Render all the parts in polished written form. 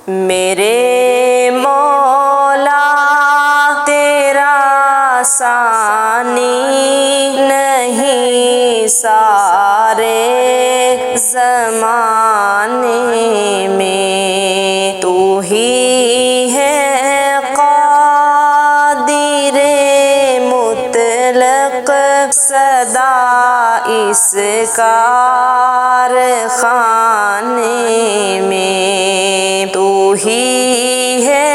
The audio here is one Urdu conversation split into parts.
میرے مولا تیرا ثانی نہیں سارے زمانے میں، تو ہی ہے قادر مطلق صدا اس کارخانے میں، تو ہی ہے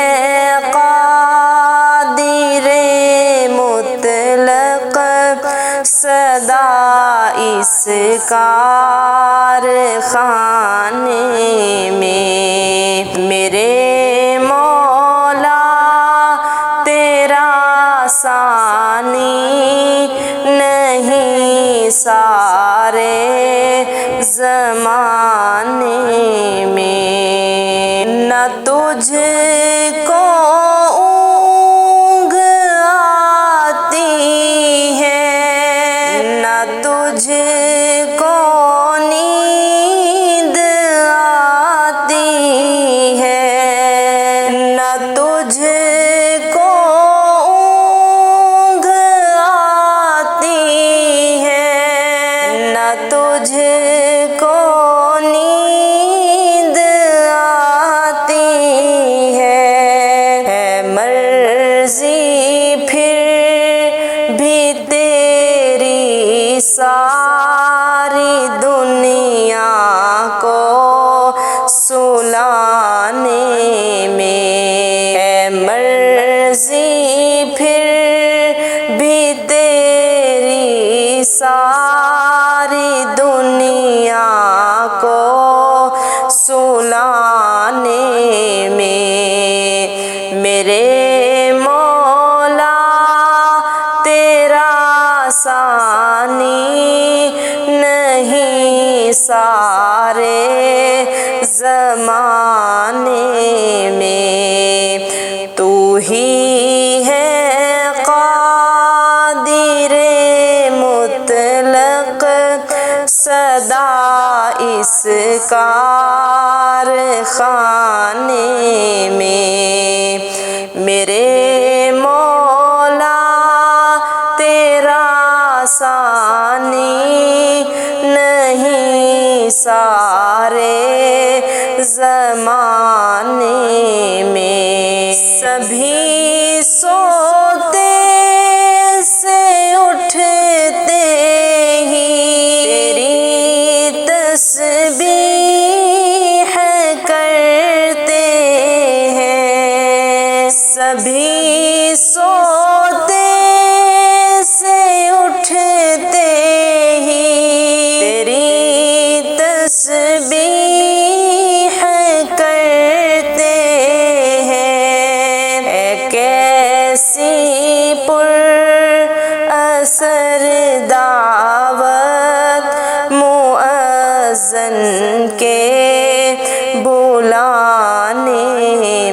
قادر مطلق صدا اس کارخانے میں۔ میرے مولا تیرا ثانی نہیں سارے زمانے میں، نہ تجھ کو اونگ آتی ہے، نہ تجھ کو نیند آتی ہے، نہ تجھ کو اونگ آتی ہے، نہ تجھ کو نیند آتی ہے، مرضی پھر بھی تیری ساری دنیا کو سلانے میں، مرضی پھر بھی تیری ساری دنیا کو سلانے میں۔ میرے مولا تیرا ثانی نہیں سارے زمانے میں، تو ہی ہے قادر مطلق صدا اس کارخانے میں۔ میرے مولا تیرا ثانی نہیں سارے زمانے میں، سبھی سوتے سے اٹھتے ہی تیری تسبیح کرتے ہیں، سبھی سوتے سے اٹھتے ہی تیری تسبیح کرتے ہیں، کیسی پر اثر دعوت مؤذن کے بلانے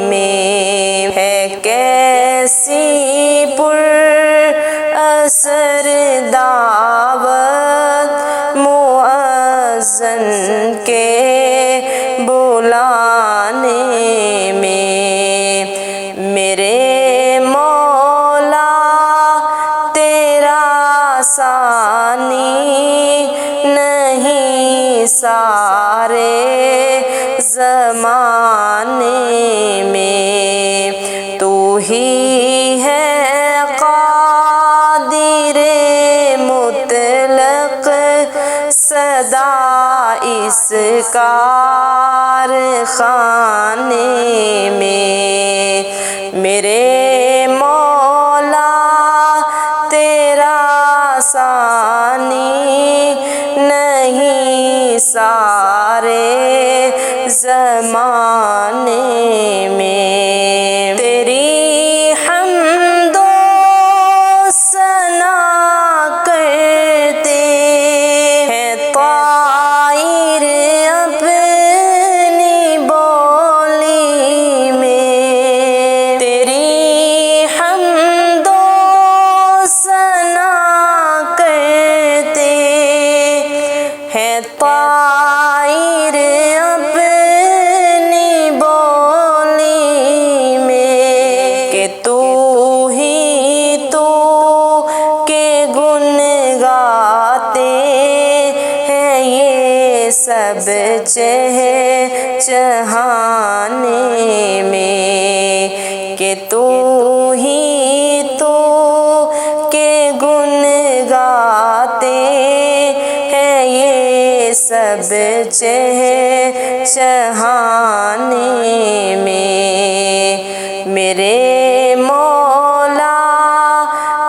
میں، ہے کیسی پر اثر دعوت مؤذن کے بلانے میں۔ میرے مولا تیرا ثانی نہیں سارے زمانے میں، تو ہی ہے قادر مطلق صدا اس کارخانے میں۔ میرے مولا تیرا ثانی نہیں سارے زمانے میں، تیری حمد و ثنا کرتے ہیں طائر اپنی بولی چہچہانے میں کہ تو ہی تو کہ گن گاتے ہیں یہ سب چہچہانے میں میرے مولا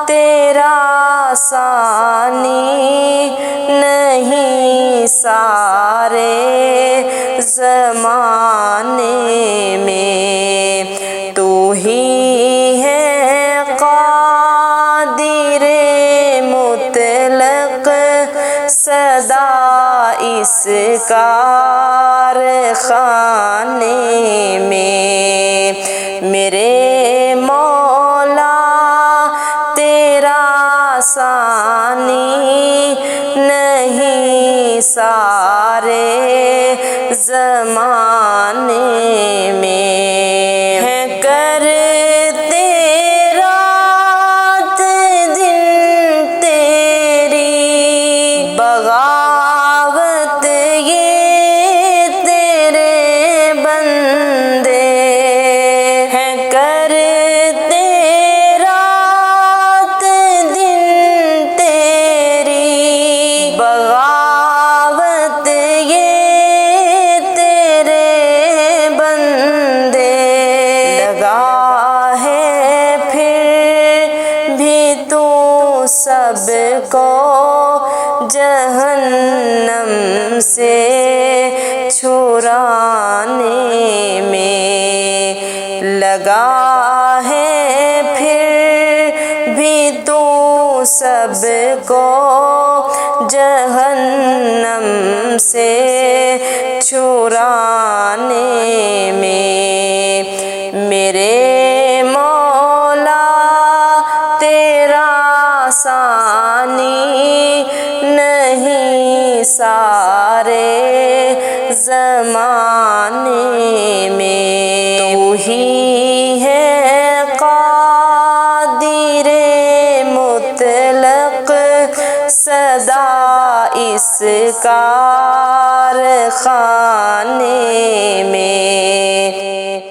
تیرا ثانی نہیں سارے زمانے میں تو ہی ہے قادر مطلق صدا اس کارخانے میں میرے مولا تیرا ثانی نہیں سارے زمانے میں ہے کرتے رات دن تیری بغاوت یہ تیرے بندے ہیں کرتے رات دن تیری بغاوت یہ تیرے بندے لگا ہے پھر بھی تو سب کو جہنم سے چھڑانے میں لگا ہے پھر بھی تو سب کو جہنم سے چھڑانے میں میرے مولا تیرا ثانی نہیں سارے زمانے میں تو ہی ہے قادر مطلق صدا اس کارخانے میں